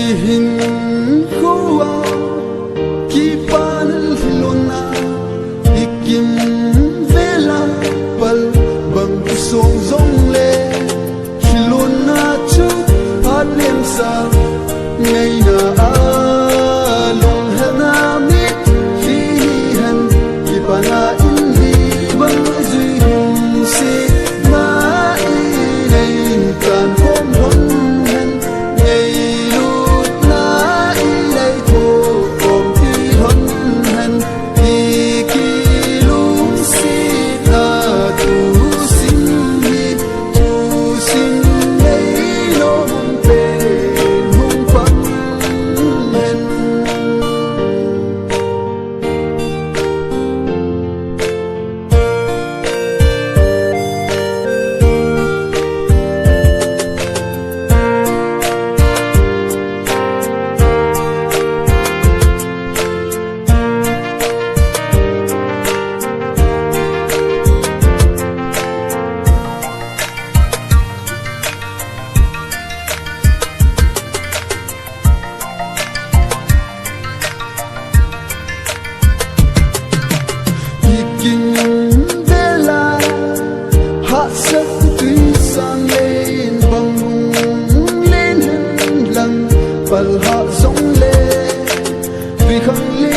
ihin kuwa kipanal hilona ikim vela pal bang song zong le hilona chu padlem sa ngay na along hana mit hi han kipana inhi bang zui se na nei kan hom hon han ngay lut na ilai tho om ti hon han ti ki lu si na tu sin hi tu sin nei lo pe hong pang han pal ha song le vì không